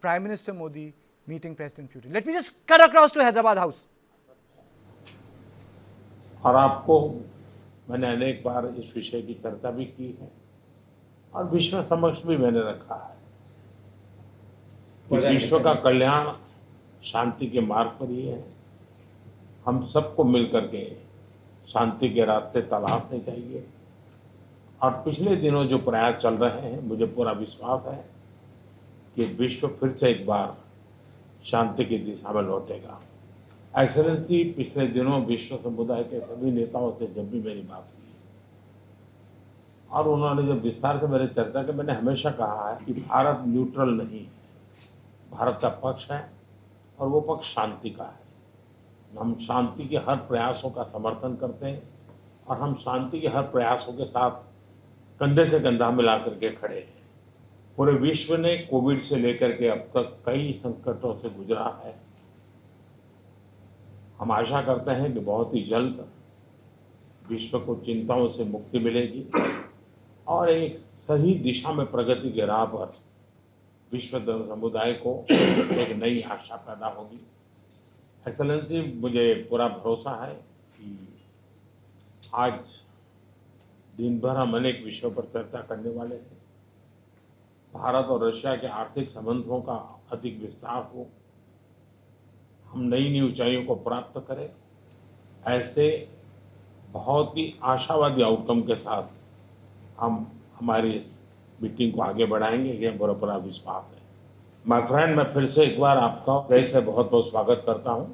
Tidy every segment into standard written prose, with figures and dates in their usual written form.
Prime Minister Modi meeting President Putin. Let me just cut across to Hyderabad House. और आपको मैंने अनेक बार इस विषय की चर्चा भी की है और विश्व समक्ष भी मैंने रखा है कि विश्व का कल्याण शांति के मार्ग पर ही है। हम सबको मिलकर के शांति के रास्ते तलाशने चाहिए और पिछले दिनों जो प्रयास चल रहे हैं, मुझे पूरा विश्वास है कि विश्व फिर से एक बार शांति की दिशा में लौटेगा। एक्सेलेंसी, पिछले दिनों विश्व समुदाय के सभी नेताओं से जब भी मेरी बात हुई और उन्होंने जब विस्तार से मेरे चर्चा की, मैंने हमेशा कहा है कि भारत न्यूट्रल नहीं है, भारत का पक्ष है और वो पक्ष शांति का है। हम शांति के हर प्रयासों का समर्थन करते हैं और हम शांति के हर प्रयासों के साथ कंधे से कंधा मिला करके खड़े हैं। पूरे विश्व ने कोविड से लेकर के अब तक कई संकटों से गुजरा है। हम आशा करते हैं कि बहुत ही जल्द विश्व को चिंताओं से मुक्ति मिलेगी और एक सही दिशा में प्रगति के राह पर विश्व समुदाय को एक नई आशा पैदा होगी। एक्सेलेंसी, मुझे पूरा भरोसा है कि आज दिन भर हम अनेक विषयों पर चर्चा करने वाले हैं। भारत और रशिया के आर्थिक संबंधों का अधिक विस्तार हो, हम नई नई ऊंचाइयों को प्राप्त करें, ऐसे बहुत ही आशावादी आउटकम के साथ हम हमारी इस मीटिंग को आगे बढ़ाएंगे, ये मेरा पूरा विश्वास है। माय फ्रेंड, मैं फिर से एक बार आपका हृदय से बहुत बहुत स्वागत करता हूं।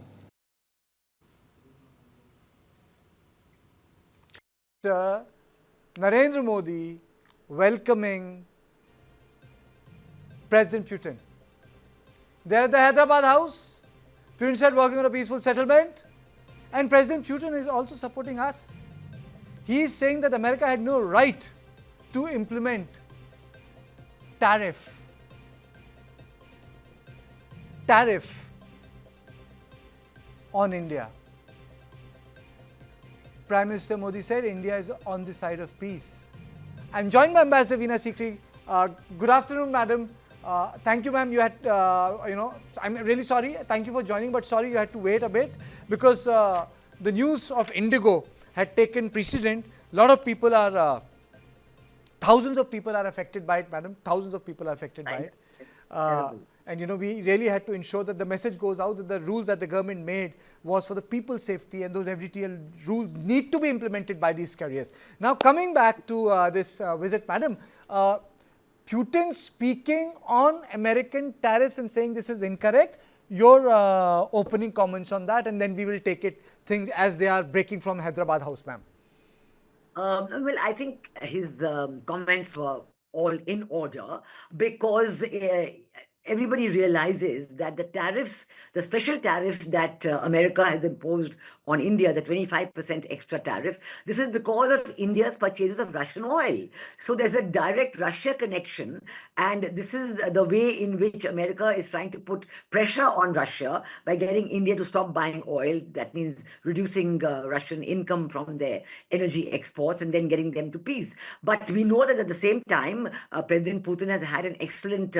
Narendra Modi welcoming President Putin. They're at the Hyderabad House. Putin said working on a peaceful settlement. And President Putin is also supporting us. He is saying that America had no right to implement tariff on India. Prime Minister Modi said India is on the side of peace. I'm joined by Ambassador Veena Sikri. Good afternoon, madam. Thank you, ma'am. You had, I'm really sorry. Thank you for joining, but sorry you had to wait a bit because the news of Indigo had taken precedent. A lot of people are, thousands of people are affected by it, madam. Thousands of people are affected by it. And we really had to ensure that the message goes out that the rules that the government made was for the people's safety, and those FDTL rules need to be implemented by these carriers. Now, coming back to this visit, madam, Putin speaking on American tariffs and saying this is incorrect. Your opening comments on that, and then we will take it things as they are breaking from Hyderabad House, ma'am. Well, I think his comments were all in order because everybody realizes that the tariffs, the special tariffs that America has imposed on India, the 25% extra tariff, this is because of India's purchases of Russian oil. So there's a direct Russia connection, and this is the way in which America is trying to put pressure on Russia by getting India to stop buying oil. That means reducing Russian income from their energy exports and then getting them to peace. But we know that at the same time, President Putin has had an excellent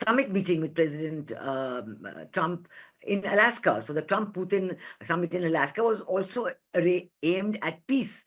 summit meeting with President Trump in Alaska. So the Trump-Putin summit in Alaska was also aimed at peace,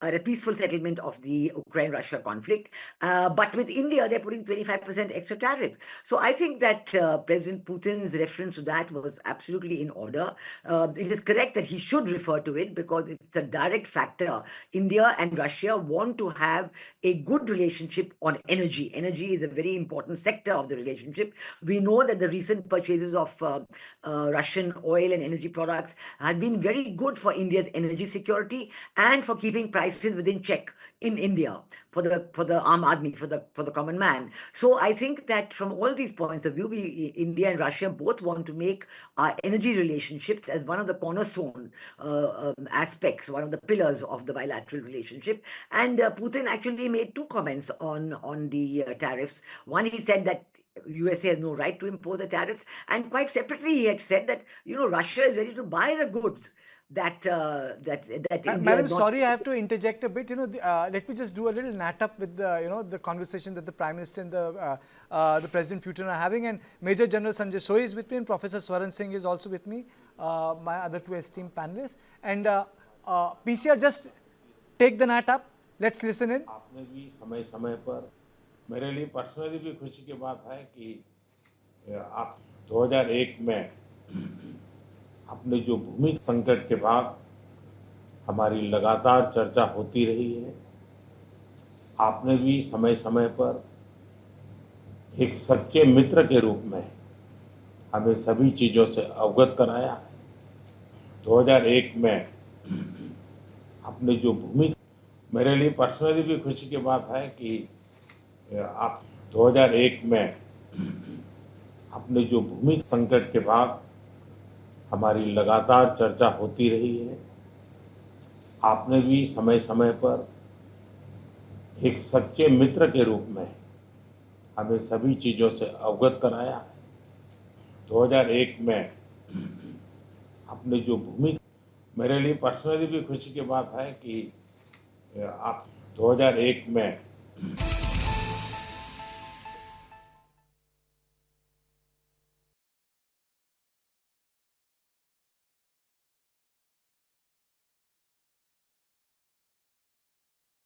a peaceful settlement of the Ukraine-Russia conflict. But with India, they're putting 25% extra tariff. So I think that President Putin's reference to that was absolutely in order. It is correct that he should refer to it because it's a direct factor. India and Russia want to have a good relationship on energy. Energy is a very important sector of the relationship. We know that the recent purchases of Russian oil and energy products have been very good for India's energy security and for keeping prices within check in India for the Aam Aadmi, for the common man. So I think that from all these points of view, India and Russia both want to make our energy relationships as one of the cornerstone aspects, one of the pillars of the bilateral relationship. And Putin actually made two comments on the tariffs. One, he said that USA has no right to impose the tariffs, and quite separately he had said that Russia is ready to buy the goods that India Madam, not. sorry, I have to interject a bit. Let me just do a little nat up with the conversation that the Prime Minister and the President Putin are having. And Major General Sanjay Soy is with me, and Professor Swaran Singh is also with me, my other two esteemed panelists. And PCR, just take the nat up. Let's listen in. आपने भी समय समय पर, मेरे लिए personally भी खुशी की बात है कि आप 2001 में अपने जो भूमि संकट के बाद हमारी लगातार चर्चा होती रही है, आपने भी समय समय पर एक सच्चे मित्र के रूप में हमें सभी चीज़ों से अवगत कराया है। 2001 में अपने जो भूमि, मेरे लिए पर्सनली भी खुशी की बात है कि आप 2001 में अपने जो भूमि संकट के बाद हमारी लगातार चर्चा होती रही है, आपने भी समय समय पर एक सच्चे मित्र के रूप में हमें सभी चीज़ों से अवगत कराया है। 2001 में अपने जो भूमि, मेरे लिए पर्सनली भी खुशी की बात है कि आप 2001 में